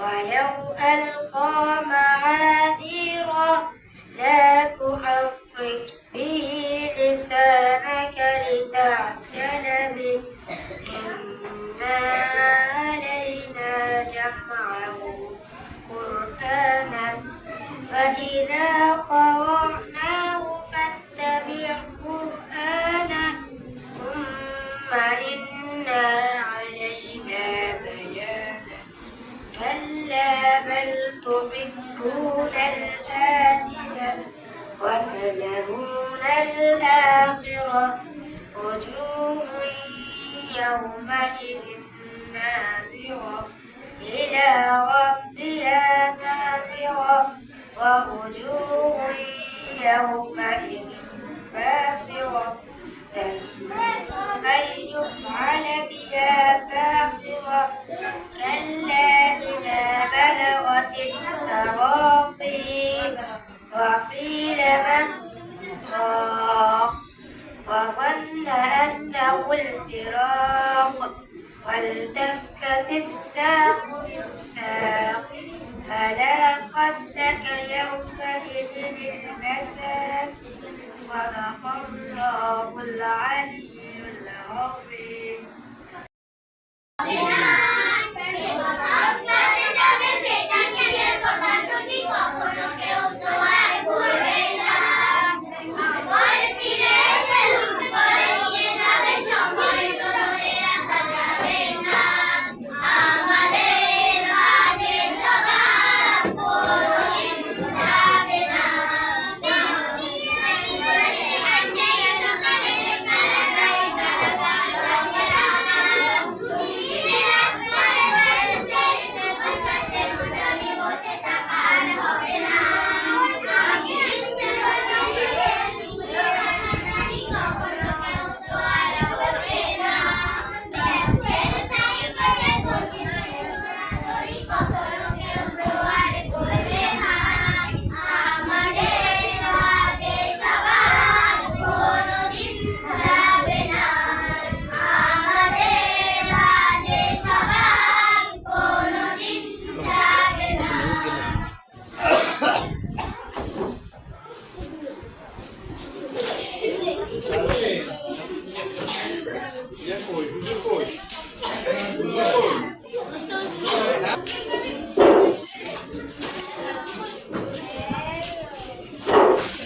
ولو ألقى معاذيره لا تحرك به لسانك لتعجل به إنا علينا جمعه قرآنا فإذا قرأناه فاتبع قرآنه ثم إن علينا بيانه كلا بل تحبون الآخرة وتذرون الآخرة وجوه يومئذ ناظرة إلى ربها ناظرة ووجوه يومئذ باسرة تظن أن يفعل بها فاقرة كلا إذا بلغت التراقي وقيل من راق وظن أنه الفراق والتفت الساق بالساق فلا صدق يومئذ المساك صدق الله العلي العظيم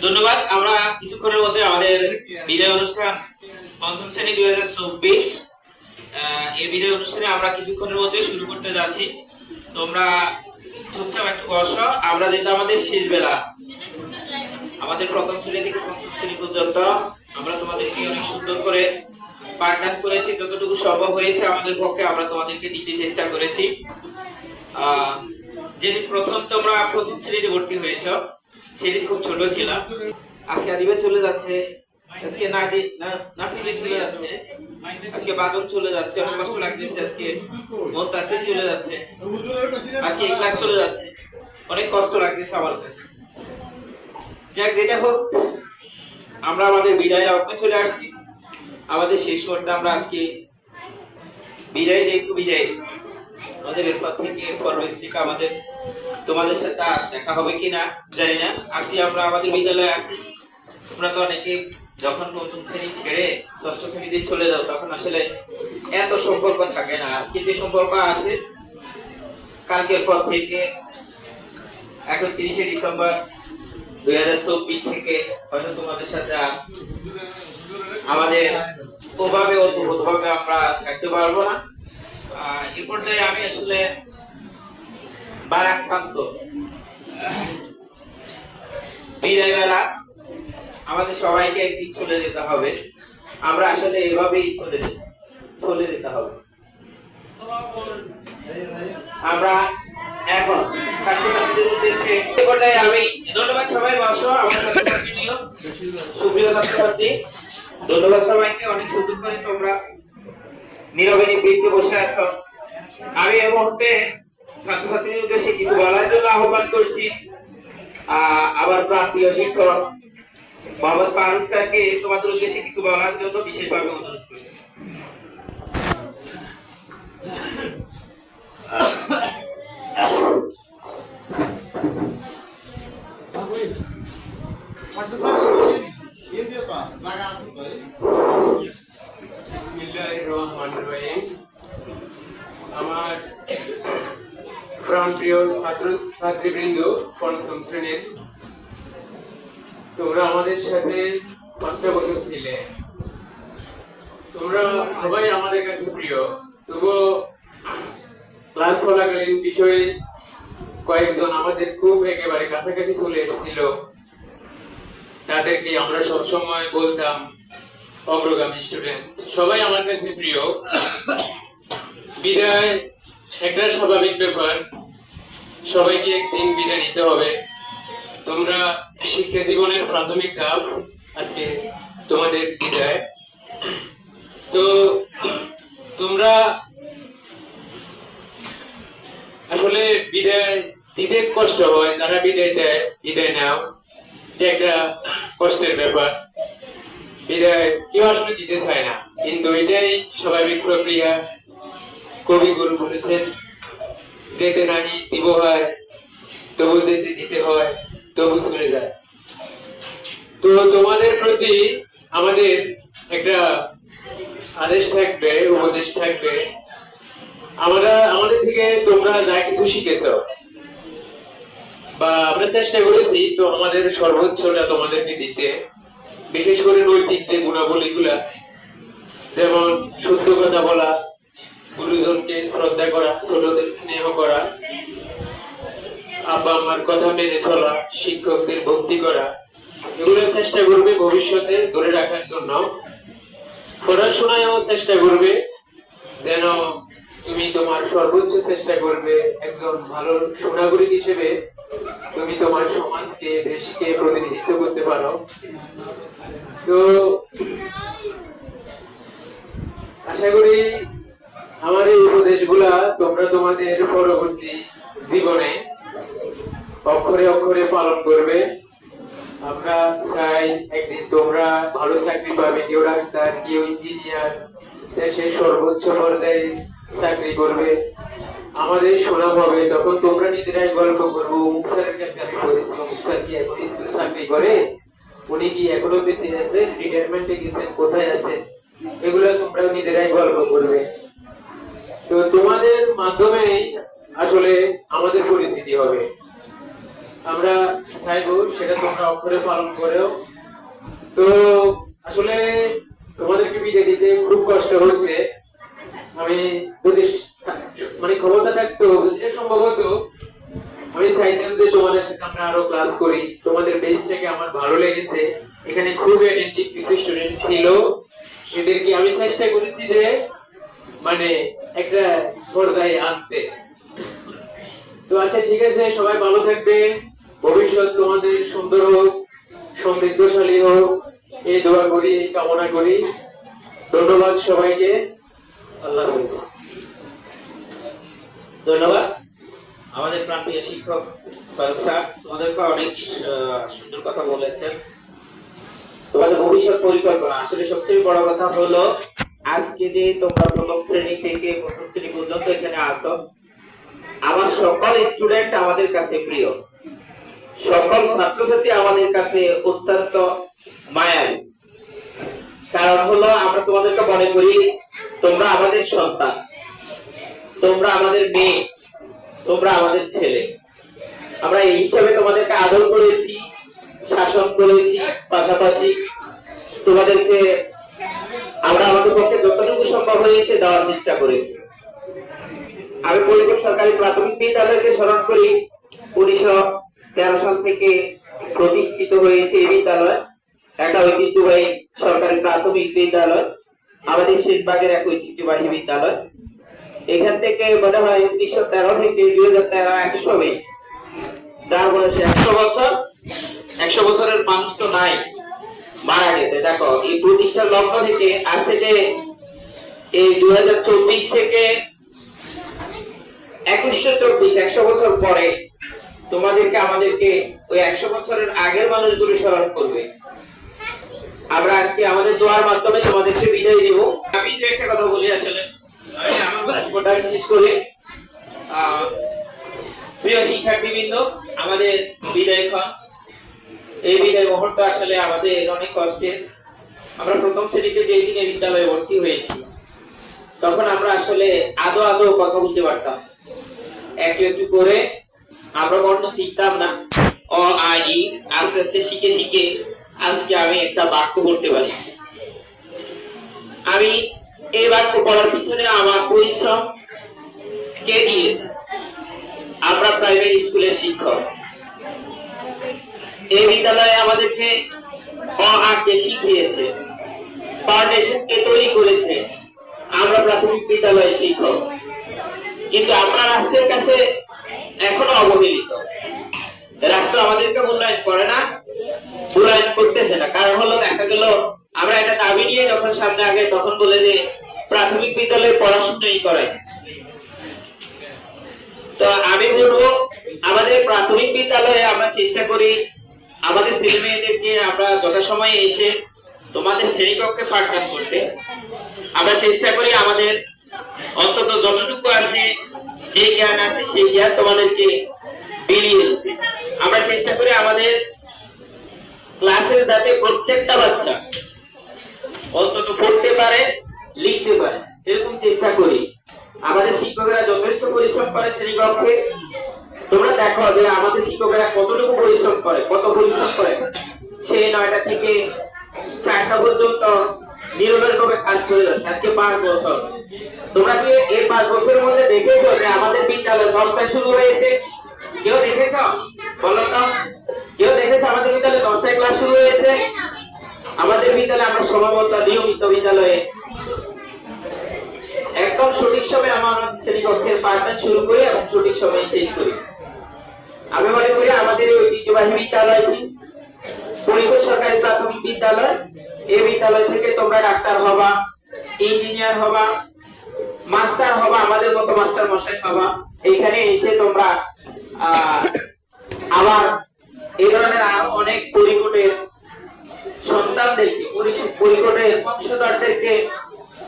ধন্যবাদ। আমরা কিছুক্ষণের মধ্যে আমাদের বিদায় অনুষ্ঠান পঞ্চম শ্রেণী 2024 এই বিদায় অনুষ্ঠানে আমরা কিছুক্ষণের মধ্যে শুরু করতে যাচ্ছি। তোমরা চুপচাপ একটু বসো। আমরা যেটা আমাদের শেষ বেলা, আমাদের প্রথম শ্রেণী থেকে পঞ্চম শ্রেণী পর্যন্ত আমরা তোমাদেরকে অনেক সুন্দর করে পাঠদান করেছি, যতটুকু সম্ভব হয়েছে আমাদের পক্ষে আমরা তোমাদেরকে দিতে চেষ্টা করেছি। যেদিন প্রথম তোমরা প্রথম শ্রেণীতে ভর্তি হয়েছো সেদিন খুব ছোট ছিল। আজকে আদিবে চলে যাচ্ছে, আজকে নাফিলে চলে যাচ্ছে, আজকে বাদল চলে যাচ্ছে, অনেক কষ্ট লাগতেছে। আজকে মুনতাসির চলে যাচ্ছে, আজকে ক্লাস চলে যাচ্ছে, অনেক কষ্ট লাগতেছে আমার কাছে। যাক, যেটা হোক, আমরা আমাদের বিদায়ের লগ্নে চলে আসছি। আমাদের শেষ করতে আমরা আজকে বিদায় দেখবো। বিদায় আমাদের এরপর থেকে পরবর্তীতে আমাদের তোমাদের সাথে দেখা হবে কিনা জানি না। আজকে আমরা আমাদের বিদ্যালয়ে আছি। তোমরা তো অনেকে যখন প্রথম শ্রেণী ছেড়ে ষষ্ঠ শ্রেণীতে চলে যাও তখন আসলে এত সম্পর্ক থাকে না। আজকে যে সম্পর্ক আছে, কালকের পর থেকে 31শে ডিসেম্বর 2024 থেকে হয়তো তোমাদের সাথে আমাদের ওভাবে অদ্ভুতভাবে আমরা থাকতে পারবো না। এই পর্যায়ে আমি আসলে বারাক্রান্ত বিদায় বেলা আমাদের সবাইকে একদিন চলে যেতে হবে। আমরা আসলে এভাবেই চলে যেতে হবে। আমরা এখন ছাত্রছাত্রীদের উদ্দেশ্যে পর্যায়ে আমি ধন্যবাদ। সবাই বসো। আমার ছাত্রছাত্রী নিও, সুপ্রিয় ছাত্রছাত্রী, ধন্যবাদ সবাইকে। অনেক সুন্দর করে তোমরা নীরবে নিবৃত্তে বসে আছো। আমি এই মুহূর্তে ছাত্রছাত্রীদের উদ্দেশ্যে কিছু বলার জন্য আহ্বান করছি। আবার প্রান্তীয় শিক্ষক মোহাম্মদ ফারুক স্যারকে তোমাদের উদ্দেশ্যে কিছু বলার জন্য বিশেষভাবে অনুরোধ করছি। প্রাণপ্রিয় ছাত্র ছাত্রীবৃন্দ, পঞ্চম শ্রেণীর, তোমরা আমাদের সাথে 5টা বছর ছিলে। তোমরা সবাই আমাদের কাছে প্রিয়। তবুও ক্লাস চলাকালীন বিষয়ে কয়েকজন আমাদের খুব একেবারে কাছাকাছি চলে এসেছিল। তাদেরকে আমরা সবসময় বলতাম অগ্রগামী স্টুডেন্ট। সবাই আমার কাছে প্রিয়। বিদায় একটা স্বাভাবিক ব্যাপার, সবাইকে একদিন বিদায় নিতে হবে। তোমরা শিক্ষা জীবনের প্রাথমিক ধাপ, আজকে তোমাদের বিদায়। তো তোমরা আসলে বিদায় দিতে কষ্ট হয়, যারা বিদায় দেয়, বিদায় নাও, এটা একটা কষ্টের ব্যাপার। বিদায় কেউ আসলে দিতে চায় না, কিন্তু এটাই স্বাভাবিক প্রক্রিয়া। কবিগুরু বলেছেন, যেতে নাহি দিব হয়, তবু যেতে দিতে হয়, তবু চলে যায়। তো তোমাদের প্রতি আমাদের একটা আদেশ থাকবে, উপদেশ থাকবে। আমাদের থেকে তোমরা যা কিছু শিখেছ বা আমরা চেষ্টা করেছি, তো আমাদের সর্বোচ্চটা তোমাদেরকে দিতে। বিশেষ করে নৈতিক যে গুণাবলী গুলা, যেমন সত্য কথা বলা, গুরুজনকে শ্রদ্ধা করা, ছোটদের স্নেহ করা, আব্বা আমার কথা মেনে চলা, শিক্ষকদের ভক্তি করা, এগুলো চেষ্টা করবে ভবিষ্যতে ধরে রাখার জন্য। পড়াশোনায়ও চেষ্টা করবে, যেন তুমি তোমার সর্বোচ্চ চেষ্টা করবে একজন ভালো সুনাগরিক হিসেবে তুমি তোমার সমাজকে, দেশকে প্রতিনিধিত্ব করতে পারো। তো আশা করি আমার এই উপদেশগুলা তোমরা তোমাদের পরবর্তী জীবনে অক্ষরে অক্ষরে পালন করবে। আমরা চাই একদিন তোমরা ভালো চাকরি পাবে, কেউ ডাক্তার, কেউ ইঞ্জিনিয়ার, দেশের সর্বোচ্চ পর্যায়ে চাকরি করবে, আমাদের সুনাম হবে। তখন তোমরা নিজেরাই গল্প করবো, অমুক স্যারের কাছে আমি পড়েছি, অমুক স্যার কি এখন স্কুলে চাকরি করে, উনি কি এখনো বেঁচে আছে, রিটায়ারমেন্টে গেছেন, কোথায় আছে, এগুলো তোমরা নিজেরাই গল্প করবে। তো তোমাদের মাধ্যমেই আসলে আমাদের পরিচিতি হবে। আমরা চাইবো সেটা তোমরা অক্ষরে পালন করেও। তো আসলে তোমাদেরকে বিদায় দিতে খুব কষ্ট হচ্ছে। আমি যদি মানে ক্ষমতা থাকতো, সম্ভবত আমি চাইতাম যে তোমাদের সাথে আমরা আরো ক্লাস করি। তোমাদের বেসটাকে আমার ভালো লেগেছে, এখানে খুব অ্যাটেন্টিভ কিছু স্টুডেন্ট ছিল, এদেরকে আমি চেষ্টা করেছি যে মানে একটা পর্যায়ে আনতে। তো আচ্ছা, ঠিক আছে, সবাই ভালো থাকবে, ভবিষ্যৎ তোমাদের সুন্দর হোক, সমৃদ্ধশালী হোক, এই দোয়া করি, এই কামনা করি। ধন্যবাদ সবাইকে, আল্লাহ হাফেজ। ধন্যবাদ আমাদের প্রাণপ্রিয় শিক্ষক ফারুক স্যার, তোমাদেরকে অনেক সুন্দর কথা বলেছেন। তোমাদের ভবিষ্যৎ পরিকল্পনা, আসলে সবচেয়ে বড় কথা হলো আজকে যে তোমরা প্রথম শ্রেণী থেকে প্রথম শ্রেণী পর্যন্ত এখানে আসো, আমার সকল স্টুডেন্ট আমাদের কাছে প্রিয়, সকল ছাত্রছাত্রী আমাদের কাছে অত্যন্ত মায়াবী। কারণ হলো আমরা তোমাদেরকে মনে করি তোমরা আমাদের সন্তান, তোমরা আমাদের মেয়ে, তোমরা আমাদের ছেলে। আমরা এই হিসাবে তোমাদেরকে আদর করেছি, শাসন করেছি, পাশাপাশি তোমাদেরকে আমরা আমাদের পক্ষে যতটুকু সম্ভব হয়েছে দেওয়ার চেষ্টা করেছি। আমি পরিবার সরকারি প্রাথমিক বিদ্যালয়কে স্মরণ করি। 1913 সাল থেকে প্রতিষ্ঠিত হয়েছে এই বিদ্যালয়, একটা ঐতিহ্যবাহী সরকারি প্রাথমিক বিদ্যালয়, আমাদের শেষবাগের এক ঐতিহ্যবাহী বিদ্যালয়। এখান থেকে মনে হয় 1913 থেকে 2013 100 যার বয়সে 100 বছর, 100 বছরের মানুষ তো নাই, মারা গেছে। দেখো এই প্রতিষ্ঠার লগ্ন থেকে আজ থেকে এই 2024 থেকে 2124 100 বছর পরে তোমাদেরকে আমাদেরকে ওই 100 বছরের আগের মানুষগুলো স্মরণ করবে। আমরা আজকে আমাদের দোয়ার মাধ্যমে তোমাদেরকে বিদায় দেব। আমি যে একটা কথা বলি, আসলে আমি আমার বক্তব্যটা শেষ করি। প্রিয় শিক্ষার্থীবৃন্দ, আমাদের বিদায়ক্ষণ, এই বিদায় মুহূর্ত আসলে আমাদের অনেক কষ্টের। আমরা প্রথম শ্রেণীতে যেই দিনে বিদ্যালয়ে ভর্তি হয়েছি, তখন আমরা আসলে আদো আদো কথা বলতে পারতাম। একটু একটু করে আমরা বর্ণ শিখতাম না, অ আ ই আস্তে আস্তে শিখে শিখে আজকে আমি একটা বাক্য পড়তে পারি। আমি এই বাক্য পড়ার পিছনে আমার পরিশ্রম কে দিয়েছে? আমরা প্রাইমারি স্কুলের শিক্ষক। এই বিদ্যালয়ে আমাদেরকে অ আ কে শিখিয়েছে, ফাউন্ডেশন কে তৈরি করেছে আমরা প্রাথমিক বিদ্যালয়ের শিক্ষক। কিন্তু আমরা রাষ্ট্রের কাছে এখনো অবহেলিত। রাষ্ট্র আমাদেরকে মূল্যায়ন করে না, মূল্যায়ন করতেছে না। কারণ হলো দেখা গেল আমরা একটা দাবি নিয়ে যখন সামনে আগে তখন বলে যে প্রাথমিক বিদ্যালয়ে পড়াশোনাই করায়। তো আমি বলবো আমাদের প্রাথমিক বিদ্যালয়ে আমরা চেষ্টা করি আমাদের ছেলে মেয়েদেরকে আমরা যথাসময়ে এসে তোমাদের শ্রেণীকক্ষে পাঠদান করতে। আমরা চেষ্টা করি আমাদের অন্তত যতটুকু আছে, যে জ্ঞান আছে সেই জ্ঞান তোমাদেরকে বিলিয়ে দিতে। আমরা চেষ্টা করি আমাদের ক্লাসের যাতে প্রত্যেকটা বাচ্চা অন্তত পড়তে পারে, লিখতে পারে, এরকম চেষ্টা করি। আমাদের শিক্ষকেরা যথেষ্ট পরিশ্রম করে শ্রেণীকক্ষে। তোমরা দেখো যে আমাদের শিক্ষকেরা কতটুকু পরিশ্রম করে, কত পরিশ্রম করে। সেই 9টা থেকে 4টা পর্যন্ত নিরলসভাবে কাজ করে যাচ্ছে আজকে 5 বছর। তোমরা কি এই 5 বছরের মধ্যে দেখেছো যে আমাদের বিদ্যালয় 10টায় শুরু হয়েছে? কেউ দেখেছো? বলো তো, কেউ দেখেছো আমাদের বিদ্যালয়ে 10টায় ক্লাস শুরু হয়েছে? আমাদের বিদ্যালয়ে আমরা সময়মত নিয়মিত বিদ্যালয়ে একদম সঠিক সময়ে আমাদের শ্রেণীকক্ষের পাঠদান শুরু করি এবং সঠিক সময়ে শেষ করি। আমি মনে করি আমাদের এই ঐতিহ্যবাহী বিদ্যালয়টি ফরিদপুর সরকারি প্রাথমিক বিদ্যালয়। এই বিদ্যালয় থেকে তোমরা ডাক্তার হবা, ইঞ্জিনিয়ার হবা, মাস্টার হবা, আমাদের মতো মাস্টার মশাই হবা। এখানে এসে তোমরা আবার এই ধরনের অনেক পরিকটের সন্তানদেরকে, পরিকটের বংশধরদেরকে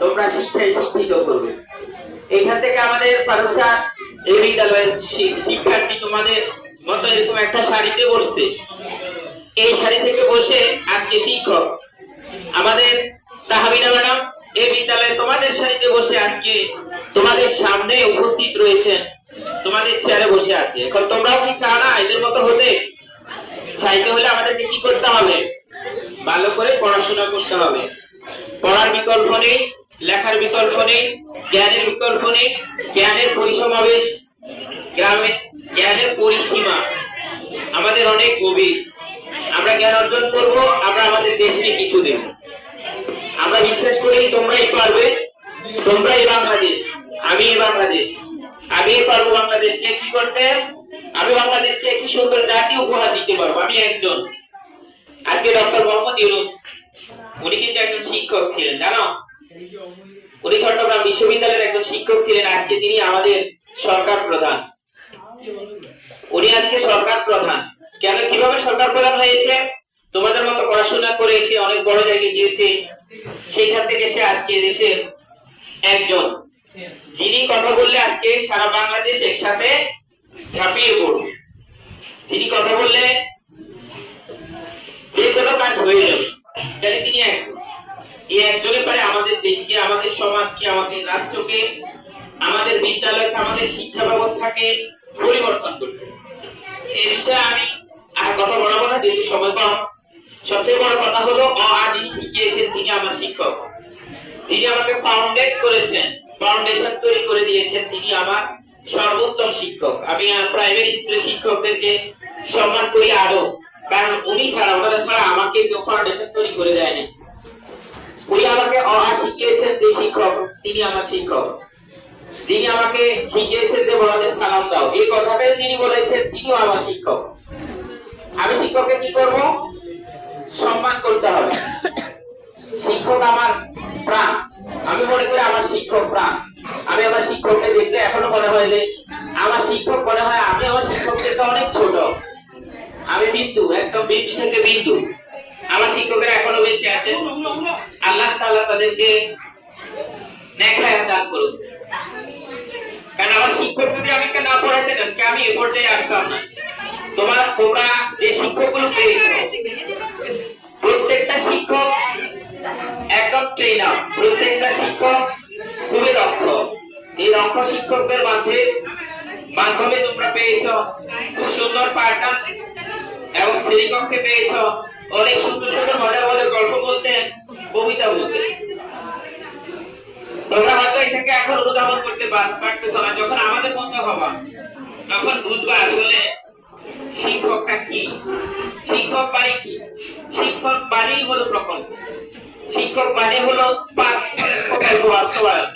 তোমরা শিক্ষায় শিক্ষিত করবে। এখান থেকে আমাদের ফারুক স্যার এই বিদ্যালয়ের শিক্ষার্থী তোমাদের মতো এরকম একটা সারিতে বসছে। এই সারি থেকে বসে আজকে শিক্ষক আমাদের তাহমিনা ম্যাডাম এই বিদ্যালয়ে তোমাদের সারিতে বসে আজকে তোমাদের সামনে উপস্থিত রয়েছেন, তোমাদের চেয়ারে বসে আছে। এখন তোমরাও কি চাও না এদের মতো হতে? চাইতে হলে আমাদেরকে কি করতে হবে? ভালো করে পড়াশোনা করতে হবে। পড়ার বিকল্প নেই, লেখার বিকল্প নেই, জ্ঞানের বিকল্প নেই। জ্ঞানের পরিসমাবেশ, জ্ঞানের পরিসীমা আমাদের অনেক গভীর। আমরা জ্ঞান অর্জন করব, আমরা আমাদের দেশকে কিছু দেব। আমরা বিশ্বাস করি তোমরাই পারবে, তোমরাই বাংলাদেশ, আমি বাংলাদেশ, আমি পারবো বাংলাদেশকে কি করতে। আমি বাংলাদেশকে একটি সুন্দর জাতি উপহার দিতে পারবো। আমি একজন, আজকে ডক্টর মোহাম্মদ ইউনূস উনি কিন্তু একজন শিক্ষক ছিলেন, জানো? উনি চট্টগ্রাম বিশ্ববিদ্যালয়ের একজন শিক্ষক ছিলেন। আজকে তিনি আমাদের সরকার প্রধান। উনি আজকে সরকার প্রধান। কেন, কিভাবে সরকার প্রধান হয়েছে? তোমাদের মতো পড়াশোনা করে সে অনেক বড় জায়গায় গিয়েছে, সেখান থেকে সে আজকে দেশের একজন যিনি কথা বললে আজকে সারা বাংলাদেশ একসাথে ঝাঁপিয়ে পড়বে। যিনি কথা বললে যে কোনো কাজ হয়ে যাবে, তাহলে তিনি এই একজনের পরে আমাদের দেশকে, আমাদের সমাজকে, আমাদের রাষ্ট্রকে, আমাদের বিদ্যালয়কে, আমাদের শিক্ষা ব্যবস্থাকে পরিবর্তন করতে। এই বিষয়ে আমি আর কথা বলবো না, যেহেতু সময় কম। সবচেয়ে বড় কথা হলো যিনি শিখিয়েছেন তিনি আমার শিক্ষক। যিনি আমাকে ফাউন্ডেট করেছেন, ফাউন্ডেশন তৈরি করে দিয়েছেন, তিনি আমার সর্বোত্তম শিক্ষক। আমি প্রাইমারি স্কুলের শিক্ষকদেরকে সম্মান করি আরো, কারণ উনি ছাড়া, ওনারা ছাড়া আমাকে কেউ ফাউন্ডেশন তৈরি করে দেয়নি। উনি আমাকে শিখিয়েছেন যে শিক্ষক, তিনি আমার শিক্ষক। যিনি আমাকে শিখিয়েছেন যে বড়দের সালাম দাও, এই কথাটাই তিনি বলেছেন, তিনিও আমার শিক্ষক। আমি শিক্ষককে কি করব? সম্মান করতে হবে। শিক্ষক আমার প্রাণ। আমি মনে করি আমার শিক্ষক প্রাণ। আমি আমার শিক্ষককে দেখলে এখনো মনে হয় যে আমার শিক্ষক মনে হয় আমি আমার শিক্ষক থেকে অনেক ছোট। আমি বিন্দু, একদম বিন্দু থেকে বিন্দু। আমার শিক্ষকেরা এখনো বেঁচে আছেন। আল্লাহ তাআলা তাদেরকে নেক হায়াত দান করুন। কারণ আমার শিক্ষক যদি আমাকে না পড়াতেন আজকে আমি এ পর্যায়ে আসতাম না। তোমরা যে শিক্ষকগুলো পেয়েছো, প্রত্যেকটা শিক্ষক একদম ট্রেনার, প্রত্যেকটা শিক্ষক খুবই দক্ষ। এই দক্ষ শিক্ষকদের মাধ্যমে তোমরা পেয়েছো খুব সুন্দর পাঠদান এবং শ্রেণীকক্ষে পেয়েছো অনেক সুন্দর সুন্দর মজার মজার গল্প বলতে, কবিতা বলতে। তোমরা হয়তো এটাকে এখন অনুধাবন করতে পারতেছো না, যখন আমাদের মতো হবা তখন বুঝবা আসলে শিক্ষকটা কি। শিক্ষক বাণী কি? শিক্ষক বাণী হলো প্রকল্প। শিক্ষক বাণী হলো প্রকল্প বাস্তবায়ন।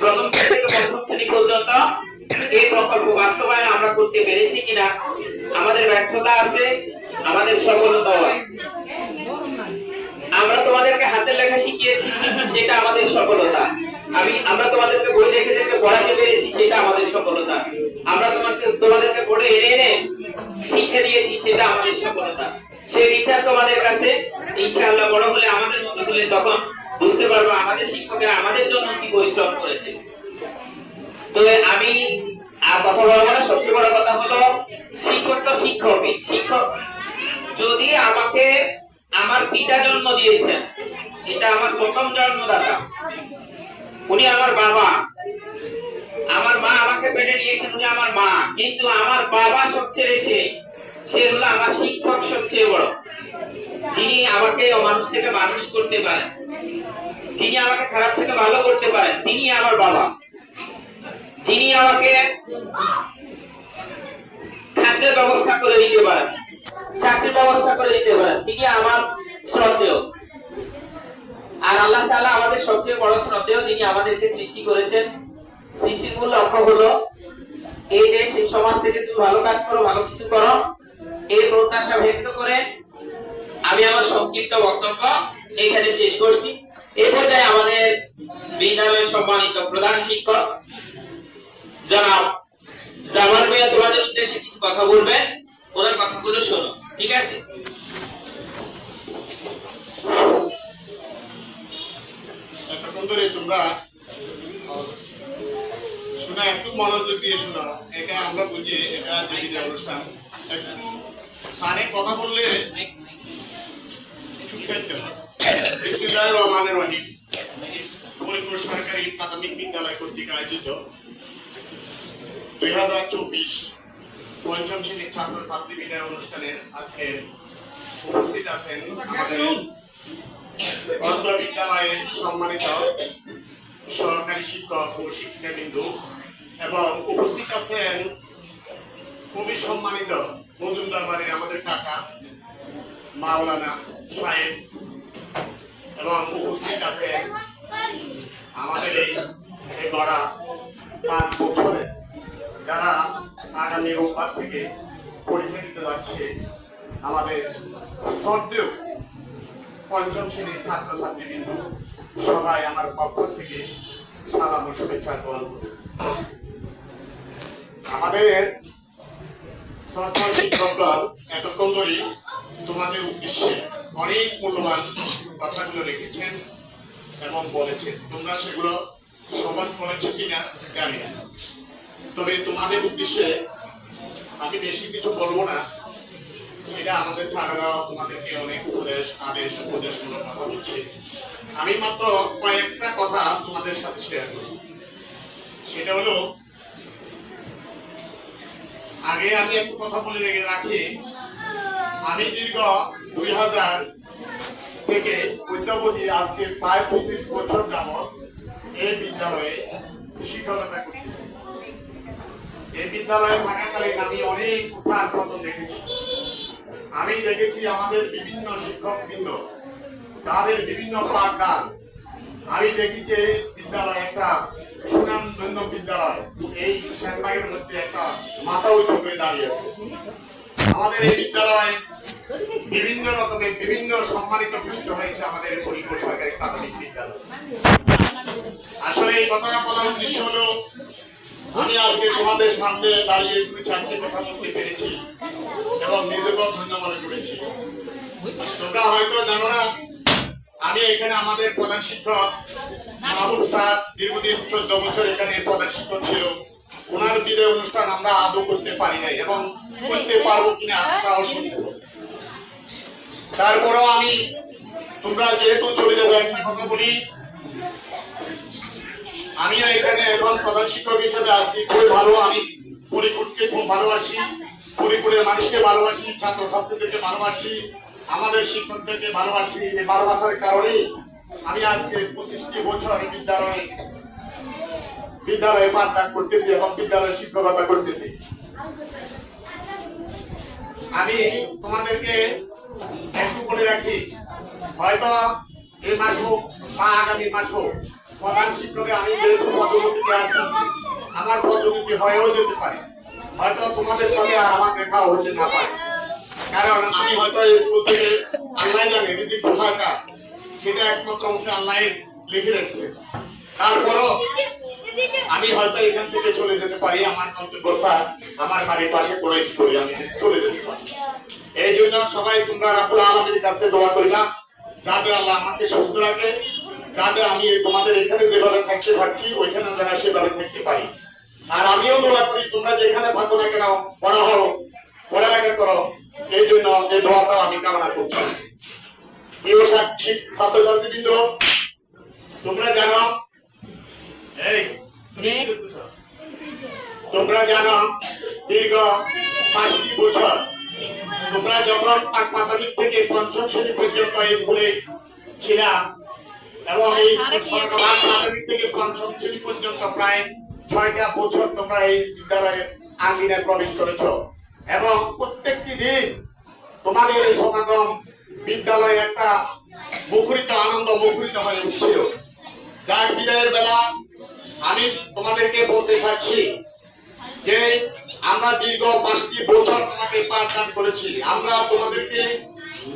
প্রথম শ্রেণী থেকে পঞ্চম শ্রেণী পর্যন্ত এই প্রকল্প বাস্তবায়ন আমরা করতে পেরেছি কিনা, আমাদের ব্যর্থতা আছে, আমাদের সফলতা আছে। আমরা তোমাদেরকে হাতের লেখা শিখিয়েছি, সেটা আমাদের সফলতা। আমরা তোমাদেরকে বই দেখে দেখে পড়াতে পেরেছি, সেটা আমাদের সফলতা। আমরা তোমাদেরকে পড়ে এনে এনে শিক্ষা দিয়েছি, সেটা আমাদের সফলতা। সেই বিচার তোমাদের কাছে ইনশাআল্লাহ বড় হলে, আমাদের মতো হলে, তখন বুঝতে পারবো আমাদের শিক্ষকেরা আমাদের জন্য কি পরিশ্রম করেছে। তো আমি আর কথা বলবো না, সবচেয়ে বড় কথা হলো শিক্ষক তো শিক্ষকই। শিক্ষক যদি আমাকে আমার পিতা জন্ম দিয়েছেন, এটা আমার প্রথম জন্মদাতা, উনি আমার বাবা। আমার মা আমাকে পেটে নিয়েছেন, উনি আমার মা। কিন্তু আমার বাবা সবচেয়ে বেশি, সে হলো আমার শিক্ষক সবচেয়ে বড়, যিনি আমাকে অমানুষ থেকে মানুষ করতে পারেন, যিনি আমাকে খারাপ থেকে ভালো করতে পারেন, তিনি আমার বাবা। যিনি আমাকে খাদ্যের ব্যবস্থা করে দিতে পারেন, চাকরির ব্যবস্থা করে দিতে পারেন, তিনি আমার শ্রদ্ধেয়। আর আল্লাহ তাআলা আমাদের সবচেয়ে বড় শ্রদ্ধেয়, যিনি আমাদেরকে সৃষ্টি করেছেন। সৃষ্টির মূল লক্ষ্য হলো এই দেশ, এই সমাজ থেকে তুমি ভালো কাজ করো, ভালো কিছু করো, এই প্রত্যাশা ব্যক্ত করে আমি আমার সংক্ষিপ্ত বক্তব্য এখানে শেষ করছি। এই পর্যায়ে আমাদের বিদ্যালয়ের সম্মানিত প্রধান শিক্ষক জনাব জামাল ভাইয়া তোমাদের উদ্দেশ্যে কিছু কথা বলবেন, ওনার কথাগুলো শোনো, ঠিক আছে? এতক্ষণ ধরে তোমরা শোনা, একটু মনোযোগ দিয়ে শোনা। এটা আমরা বুঝি এটা যে বিদায় অনুষ্ঠান, একটু সানে কথা বললে চুপ থাকতে হয়। বিসমিল্লাহির রহমানির রহিম। ফরিদপুর সরকারি প্রাথমিক বিদ্যালয় কর্তৃক আয়োজিত 2024 পঞ্চম শ্রেণীর ছাত্র ছাত্রী বিদায় অনুষ্ঠানের আজকে উপস্থিত আছেন আমাদের অত্র বিদ্যালয়ের সম্মানিত সহকারী শিক্ষক ও শিক্ষিকাবৃন্দ, এবং উপস্থিত আছেন খুবই সম্মানিত মজুমদার বাড়ির আমাদের কাকা মাওলানা সাহেব, এবং উপস্থিত আছেন আমাদের এই গড়া 5 বছরে যারা আগামী রোববার থেকে পরীক্ষা দিতে যাচ্ছে আমাদের শ্রদ্ধেয় পঞ্চম শ্রেণীর ছাত্রছাত্রীবৃন্দ, সবাই আমার পক্ষ থেকে সালাম ও শুভেচ্ছা গ্রহণ করুন। আমাদের শ্রদ্ধা শিক্ষকগণ এতক্ষণ ধরে তোমাদের উদ্দেশ্যে অনেক মূল্যবান কথাগুলো রেখেছেন এবং বলেছেন। তোমরা সেগুলো সমান করেছো কিনা জানি না, তবে তোমাদের উদ্দেশ্যে আমি বেশি কিছু বলবো না। এটা আমাদের ছাড়াও তোমাদেরকে অনেক উপদেশমূলক কথা বলছে। আমি মাত্র কয়েকটা কথা তোমাদের সাথে শেয়ার করি। সেটা হলো, আগে আমি একটু কথা বলে রেখে রাখি, আমি দীর্ঘ 2000 থেকে অদ্যাবধি আজকে প্রায় 25 বছর যাবৎ এই বিদ্যালয়ে শিক্ষকতা করতেছি। এই বিদ্যালয়ে থাকাকালীন আমি অনেক উত্থান পতন দেখেছি। আমি দেখেছি আমাদের বিভিন্ন শিক্ষকবৃন্দ, তাদের বিভিন্ন পাঠদান। আমি দেখেছি এই বিদ্যালয় একটা সুনামধন্য বিদ্যালয়, এই সেনবাগের মধ্যে একটা মাথা উঁচু করে দাঁড়িয়ে আছে। আমাদের এই বিদ্যালয় বিভিন্ন রকমের বিভিন্ন সম্মানিত বিশিষ্ট হয়েছে আমাদের ফরিদপুর সরকারি প্রাথমিক বিদ্যালয়। আসলে এই কথা বলার উদ্দেশ্য হলো, আমি আজকে তোমাদের সামনে দাঁড়িয়ে 2-4টি কথা বলতে পেরেছি এবং নিজেকেও ধন্য মনে করেছি। তোমরা হয়তো জানো না, আমি এখানে আমাদের প্রধান শিক্ষক মাহবুব স্যার দীর্ঘদিন 14 বছর এখানে প্রধান শিক্ষক ছিল। ওনার বিদায় অনুষ্ঠান আমরা আদৌ করতে পারি নাই এবং করতে পারবো কিনা তাও সন্দেহ। তারপরেও আমি, তোমরা যেহেতু চলে যাবে, একটা কথা বলি, আমিও এখানে এখন প্রধান শিক্ষক হিসেবে আছি। খুবই ভালো, আমি পরিকুটকে খুব ভালোবাসি, পরিকুটের মানুষকে ভালোবাসি, ছাত্র ছাত্রীদেরকে ভালোবাসি, আমাদের শিক্ষকদেরকে ভালোবাসি। এই ভালোবাসার কারণেই আমি আজকে 25টি বছর বিদ্যালয়ে পাঠদান করতেছি এবং বিদ্যালয়ে শিক্ষকতা করতেছি। আমি তোমাদেরকে একটু বলে রাখি, হয়তো এই মাস হোক বা আগামী মাস হোক, প্রধান শিক্ষকে আমি যেহেতু পদোন্নতিতে আছি, আমার পদোন্নতি হয়েও যেতে পারে। হয়তো তোমাদের সঙ্গে আর আমার দেখা হতে না পারে, কারণ আমি হয়তো স্কুল থেকে আল্লাহ জানে রিজিক কোথায় কার, সেটা একমাত্র হচ্ছে আল্লাহ লিখে রাখছে। তারপরও আমি হয়তো এখান থেকে চলে যেতে পারি, আমার গন্তব্যস্থান আমার বাড়ির পাশে কোনো স্কুলে আমি চলে যেতে পারি। এই জন্য সবাই তোমরা রাব্বুল আলামিনের কাছে দোয়া করিবা, যাতে আল্লাহ আমাকে সুস্থ রাখে, যাতে আমি তোমাদের এখানে যেভাবে থাকতে পারছি ওইখানে যেন সেভাবে থাকতে পারি। আর আমিও দোয়া করি তোমরা যেখানে থাকো না কেন, পড়ালেখা করো, এই জন্য এই দোয়াটা আমি কামনা করছি। প্রিয় ছাত্রছাত্রীবৃন্দ, তোমরা জানো দীর্ঘ 5টি বছর তোমরা যখন প্রাথমিক থেকে পঞ্চম শ্রেণী পর্যন্ত স্কুলে ছিলাম এবং এই প্রাথমিক থেকে পঞ্চম শ্রেণী পর্যন্ত প্রায় 6টা বছর তোমরা এই বিদ্যালয়ের আঙ্গিনায় প্রবেশ করেছো এবং প্রত্যেকটি দিন তোমাদের এই সমাগম বিদ্যালয়ে একটা আনন্দ মুখরিত হয়ে উঠছিল। যার বিদায়ের বেলা আমি তোমাদেরকে বলতে চাচ্ছি যে আমরা দীর্ঘ 5টি বছর তোমাকে পাঠদান করেছি, আমরা তোমাদেরকে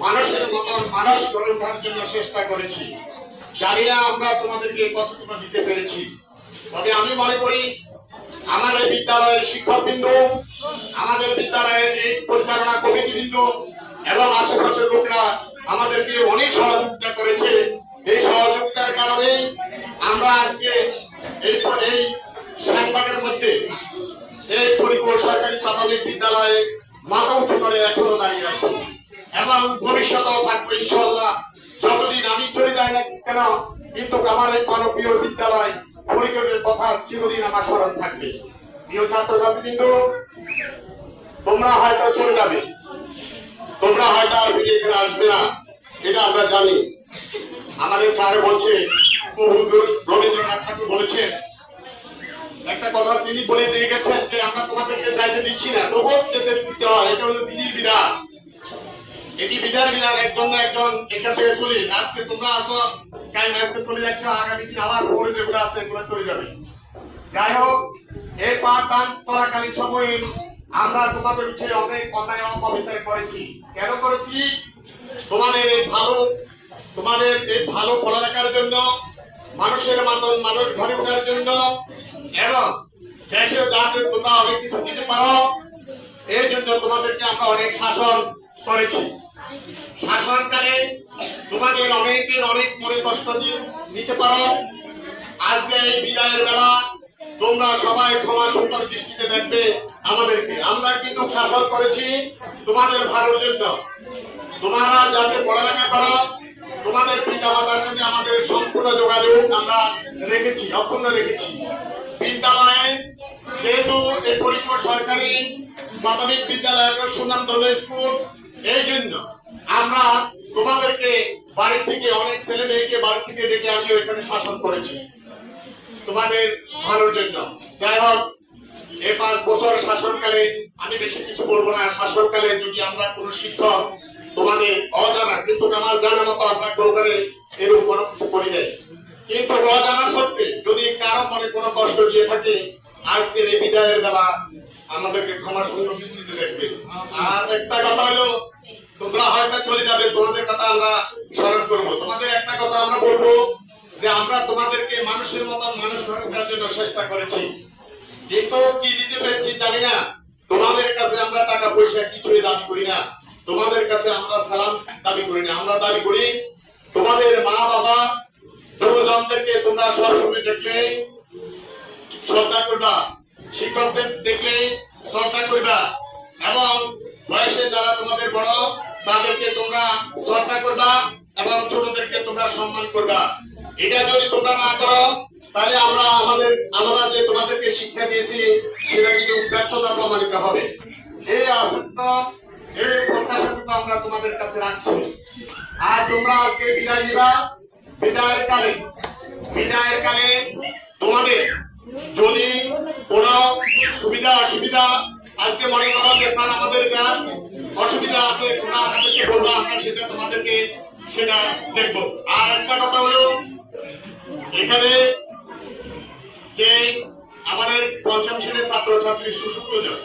মানুষের মতন মানুষ গড়ে ওঠার জন্য চেষ্টা করেছি। জানি না আমরা তোমাদেরকে কতটুকু দিতে পেরেছি, তবে আমি মনে করি আমাদের বিদ্যালয়ের শিক্ষকবৃন্দ, আমাদের বিদ্যালয়ের এই পরিচালনা কমিটিবৃন্দ এবং আশেপাশের লোকেরা আমাদেরকে অনেক সহযোগিতা করেছে। এই সহযোগিতার কারণে আমরা আজকে এই শ্যামবাগের মধ্যে এই পরিপূর্ণ সরকারি প্রাথমিক বিদ্যালয়ে মাথা উঁচু করে এখনো দাঁড়িয়ে আছি এবং ভবিষ্যতেও থাকবো ইনশাআল্লাহ। যতদিন আমি চলে যাই না কেন, কিন্তু আমার এই প্রাণপ্রিয় বিদ্যালয় পরিকল্পনার কথা চিরদিন আমার স্মরণ থাকবে। প্রিয় ছাত্রছাত্রীবৃন্দ, তোমরা হয়তো চলে যাবে, তোমরা হয়তো আর ফিরে এখানে আসবে না, এটা আমরা জানি। আমাদের স্যার বলছে, রবীন্দ্রনাথ ঠাকুর বলেছেন একটা কথা, তিনি বলে দিয়ে গেছেন যে আমরা তোমাদেরকে যাইতে দিচ্ছি না, তবুও যেতে দিতে হয়। এটা হলো বিধির বিধান, এটি বিধার বিধান। একজন না একজন এখান থেকে চলে, আজকে তোমরা আসো, আজকে চলে যাচ্ছ, আগামী দিন আবার পরে যেগুলো আছে এগুলো চলে যাবে। যাই হোক, এই পাঠদান চলাকালীন সময়ে আমরা তোমাদের উঠে অনেক অন্যায় অপবিচার করেছি। কেন করেছি? তোমাদের এই ভালো পড়ালেখার জন্য, মানুষের মতন মানুষ ঘরে ওঠার জন্য এবং দেশের যাতে তোমরা অনেক কিছু দিতে পারো, এই জন্য তোমাদেরকে আমরা অনেক শাসন করেছি। শাসনকালে তোমাদের অনেকের অনেক মনে কষ্ট নিতে পারো। আজকে এই বিদায়ের বেলা তোমরা সবাই ক্ষমা সুন্দর দৃষ্টিতে দেখবে আমাদেরকে। আমরা কিন্তু শাসন করেছি তোমাদের ভালোর জন্য। তোমরা যাতে পড়ালেখা করো, তোমাদের পিতা মাতার সাথে আমাদের সম্পূর্ণ যোগাযোগ আমরা রেখেছি, অক্ষুণ্ণ রেখেছি। বিদ্যালয়ে যেহেতু এই পরিপূর্ণ সরকারি প্রাথমিক বিদ্যালয় একটা সুনামধন্য স্কুল, এই জন্য আমরা তোমাদেরকে বাড়ি থেকে অনেক ছেলে মেয়েকে বাড়ি থেকে ডেকে আমি ওইখানে শাসন করেছি তোমাদের ভালোর জন্য। যাই হোক, এই 5 বছর শাসনকালে আমি বেশি কিছু বলবো না। শাসনকালে যদি আমরা কোনো শিক্ষক তোমাদের অজানা, কিন্তু আমার জানা মতো আমরা কোনোখানে এরকম কোনো কিছু করি নাই, কিন্তু অজানা সত্ত্বে যদি কারো মনে কোনো কষ্ট দিয়ে থাকে, আজকের এই বিদায়ের বেলা আমাদেরকে ক্ষমা সুন্দর দৃষ্টিতে দেখবে। আর একটা কথা হলো, তোমরা হয়তো চলে যাবে, তোমাদের কথা আমরা স্মরণ করবো। তোমাদের একটা কথা আমরা বলবো যে আমরা তোমাদেরকে মানুষের মতন মানুষ করার জন্য চেষ্টা করেছি, কিন্তু কি দিতে পেরেছি জানি না। তোমাদের কাছে আমরা টাকা পয়সা কিছুই দাবি করি না, তোমাদের কাছে আমরা সালাম দাবি করি না। আমরা দাবি করি তোমাদের মা বাবা গুরুজনদেরকে তোমরা সবসময় দেখলে শ্রদ্ধা করবা, শিক্ষকদের দেখলে শ্রদ্ধা করবা এবং বয়সে যারা তোমাদের বড় তাদেরকে তোমরা শ্রদ্ধা করবা এবং ছোটদেরকে তোমরা সম্মান করবা। এটা যদি তোমরা না করো তাহলে আমরা যে তোমাদেরকে শিক্ষা দিয়েছি সেটা কিন্তু ব্যর্থতা প্রমাণিত হবে। এই আশঙ্কা, এই প্রত্যাশাটুকু আমরা তোমাদের কাছে রাখছি। আর তোমরা আজকে বিদায় নিবা। বিদায়ের কালে তোমাদের যদি কোনো সুবিধা অসুবিধা আজকে মনে করো যে স্যার আমাদের গান অসুবিধা আছে, তোমরা আমাদেরকে বলবো, আমরা সেটা তোমাদেরকে সেটা দেখবো। আর একটা কথা হলো, এখানে যে আমাদের পঞ্চম শ্রেণীর ছাত্রছাত্রী সুসুপ্ত জন